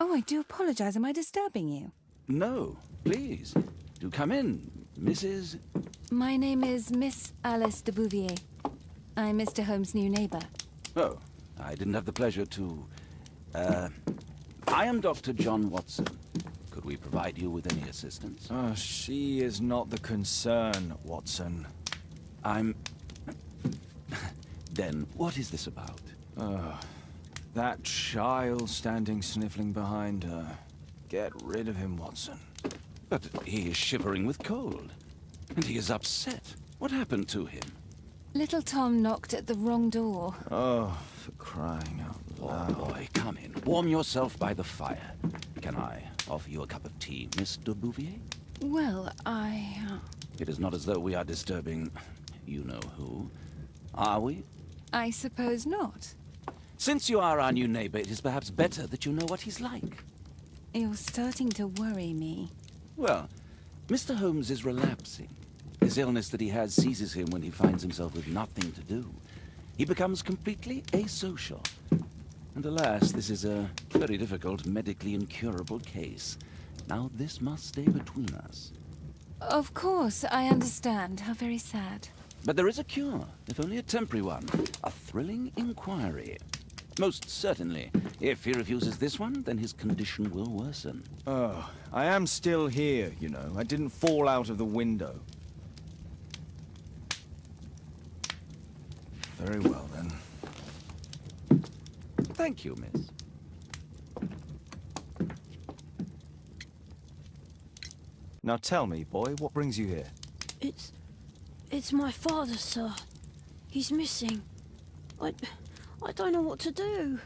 Oh, I do apologize. Am I disturbing you? No, please. Do come in, Mrs. My name is Miss Alice de Bouvier. I'm Mr. Holmes' new neighbor. Oh, I didn't have the pleasure to... I am Dr. John Watson. Could we provide you with any assistance? Oh, she is not the concern, Watson. I'm... Then, what is this about? That child standing sniffling behind her. Get rid of him, Watson. But he is shivering with cold. And he is upset. What happened to him? Little Tom knocked at the wrong door. Oh, for crying out loud. Oh, boy, come in. Warm yourself by the fire. Can I offer you a cup of tea, Miss de Bouvier? Well, It is not as though we are disturbing you-know-who. Are we? I suppose not. Since you are our new neighbor, it is perhaps better that you know what he's like. You're starting to worry me. Well, Mr. Holmes is relapsing. This illness that he has seizes him when he finds himself with nothing to do. He becomes completely asocial. And alas, this is a very difficult, medically incurable case. Now, this must stay between us. Of course, I understand. How very sad. But there is a cure, if only a temporary one. A thrilling inquiry. Most certainly. If he refuses this one, then his condition will worsen. Oh, I am still here, you know. I didn't fall out of the window. Very well, then. Thank you, miss. Now tell me, boy, what brings you here? It's my father, sir. He's missing. I don't know what to do.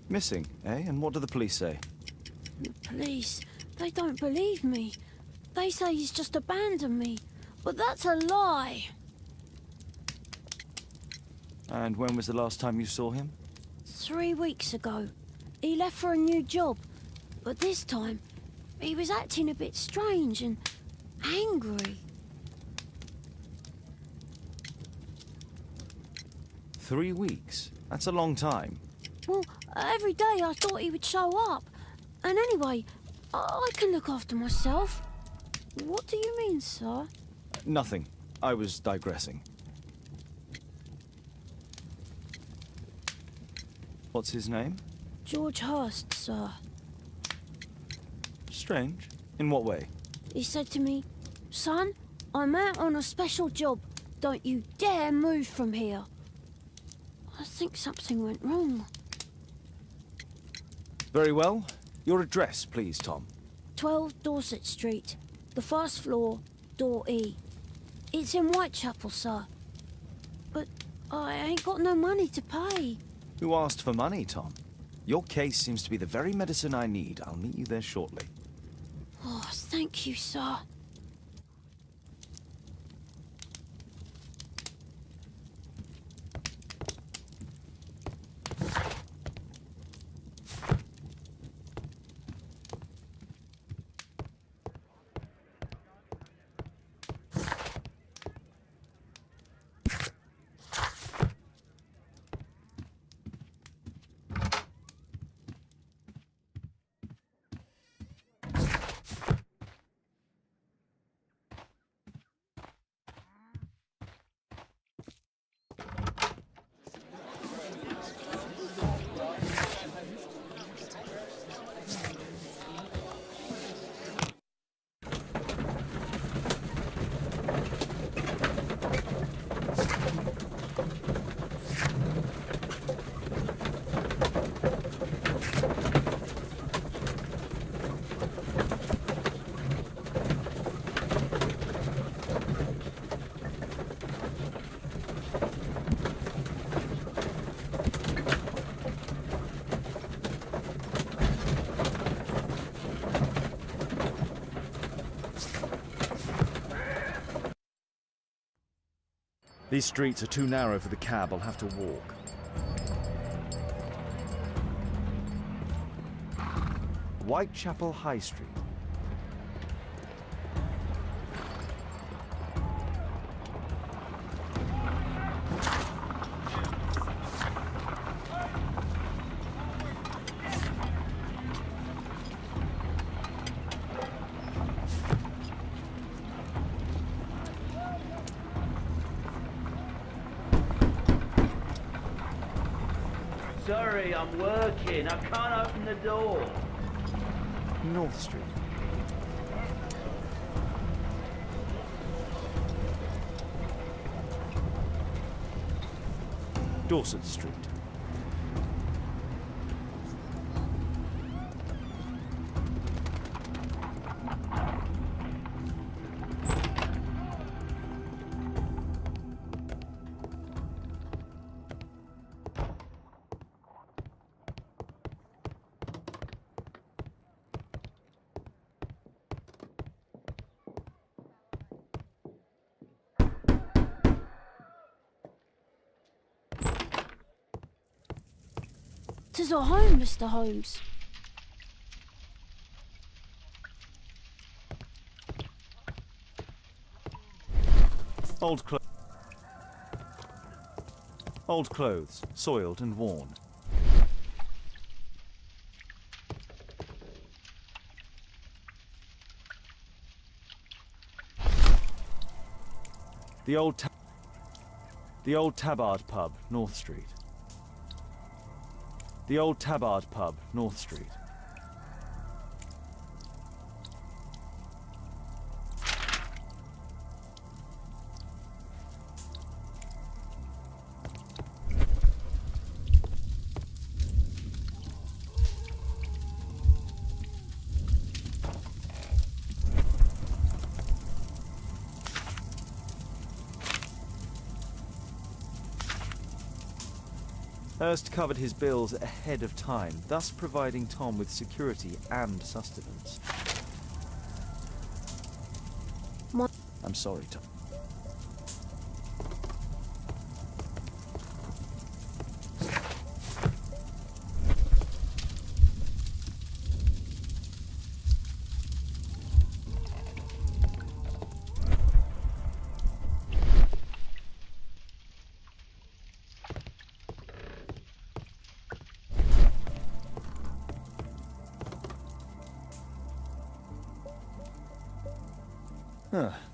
Missing, eh? And what do the police say? The police, they don't believe me. They say he's just abandoned me. But that's a lie. And when was the last time you saw him? 3 weeks ago. He left for a new job. But this time, he was acting a bit strange and angry. 3 weeks? That's a long time. Well, every day I thought he would show up. And anyway, I can look after myself. What do you mean, sir? Nothing. I was digressing. What's his name? George Hurst, sir. Strange. In what way? He said to me, "Son, I'm out on a special job. Don't you dare move from here." I think something went wrong. Very well. Your address, please, Tom. 12 Dorset Street, the first floor, door E. It's in Whitechapel, sir. But I ain't got no money to pay. Who asked for money, Tom? Your case seems to be the very medicine I need. I'll meet you there shortly. Oh, thank you, sir. These streets are too narrow for the cab. I'll have to walk. Whitechapel High Street. Sorry, I'm working. I can't open the door. North Street. Dorset Street. Tis our home, Mr. Holmes. Old clothes, soiled and worn. The old Tabard Pub, North Street. The old Tabard Pub, North Street. Hurst covered his bills ahead of time, thus providing Tom with security and sustenance. I'm sorry, Tom.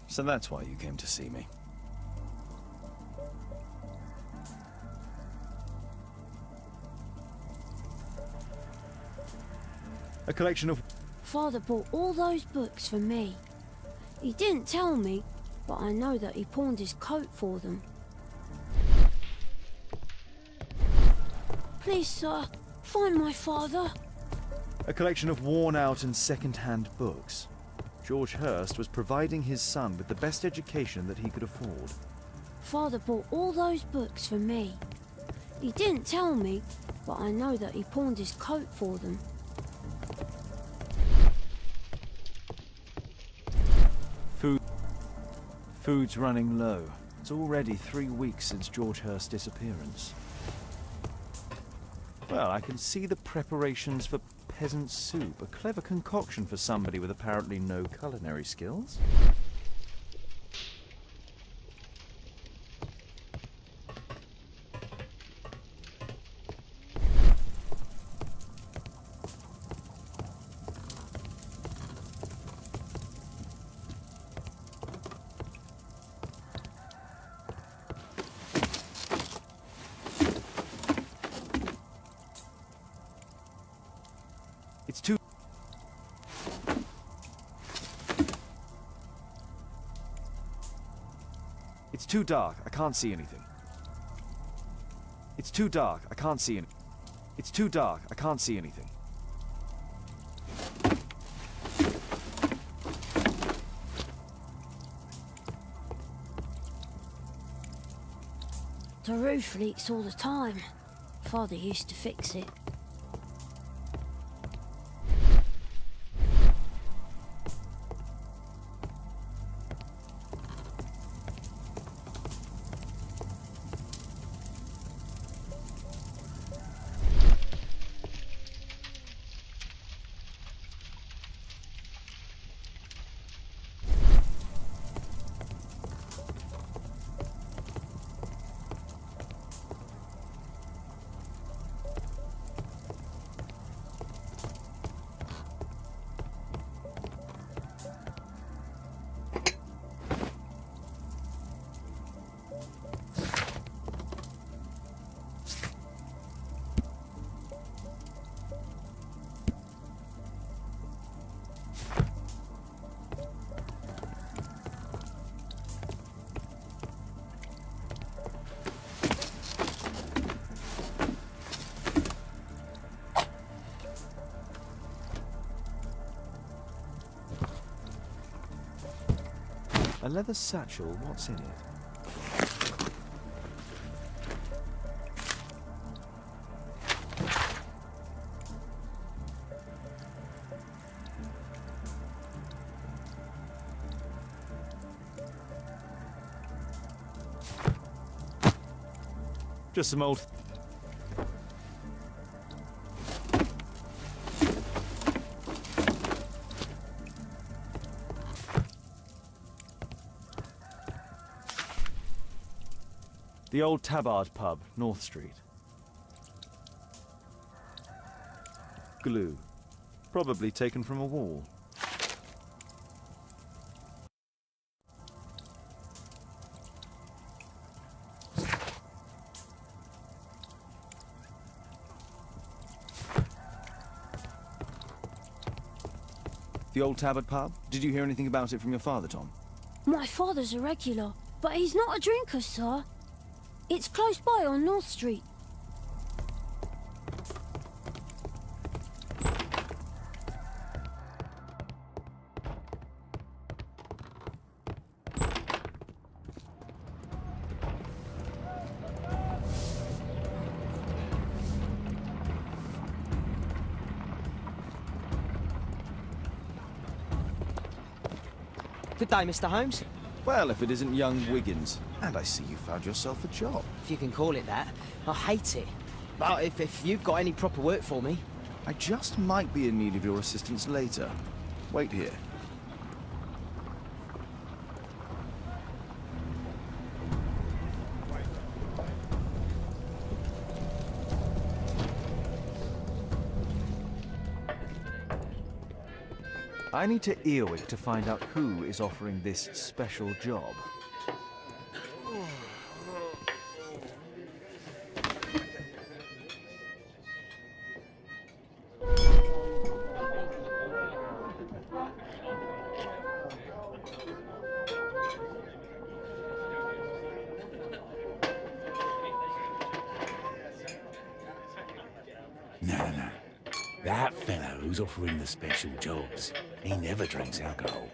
So that's why you came to see me. A collection of... Father bought all those books for me. He didn't tell me, but I know that he pawned his coat for them. Please, sir, find my father. A collection of worn-out and second-hand books. George Hurst was providing his son with the best education that he could afford. Father bought all those books for me. He didn't tell me, but I know that he pawned his coat for them. Food's running low. It's already 3 weeks since George Hurst's disappearance. Well, I can see the preparations for peasant soup, a clever concoction for somebody with apparently no culinary skills. It's too dark. I can't see anything. It's too dark. I can't see anything. It's too dark. I can't see anything. The roof leaks all the time. Father used to fix it. A leather satchel, what's in it? Just some old... The old Tabard pub, North Street. Glue. Probably taken from a wall. The old Tabard pub? Did you hear anything about it from your father, Tom? My father's a regular, but he's not a drinker, sir. It's close by on North Street. Good day, Mr. Holmes. Well, if it isn't young Wiggins. And I see you found yourself a job. If you can call it that. I hate it. But if you've got any proper work for me... I just might be in need of your assistance later. Wait here. I need to Earwig to find out who is offering this special job. No. That fellow who's offering the special jobs, he never drinks alcohol.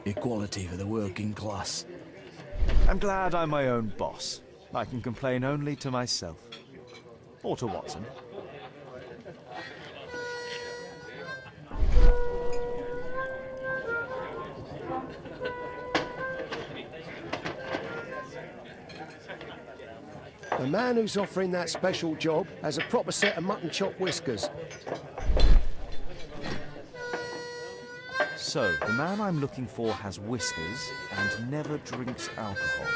Equality for the working class. I'm glad I'm my own boss. I can complain only to myself. Or to Watson. The man who's offering that special job has a proper set of mutton chop whiskers. So, the man I'm looking for has whiskers and never drinks alcohol.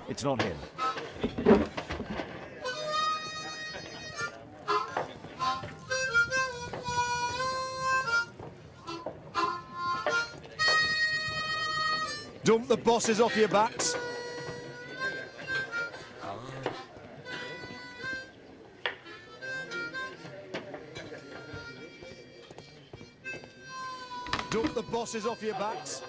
It's not him. Dump the bosses off your backs. Dump the bosses off your backs.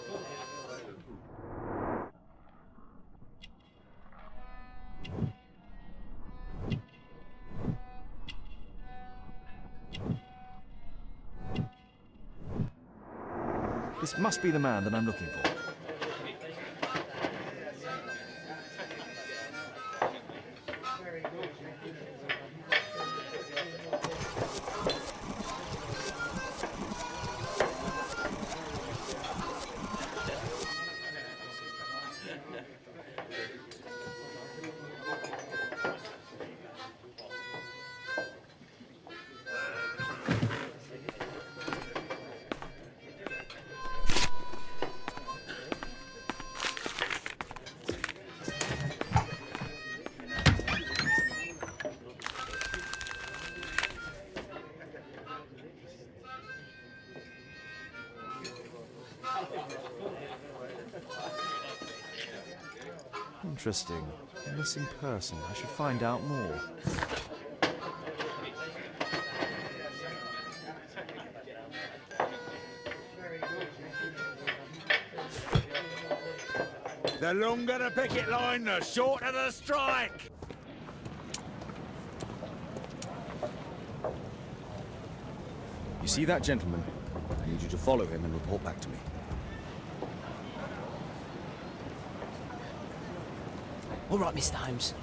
This must be the man that I'm looking for. Interesting. A missing person. I should find out more. The longer the picket line, the shorter the strike! You see that gentleman? I need you to follow him and report back to me. All right, Mr. Holmes.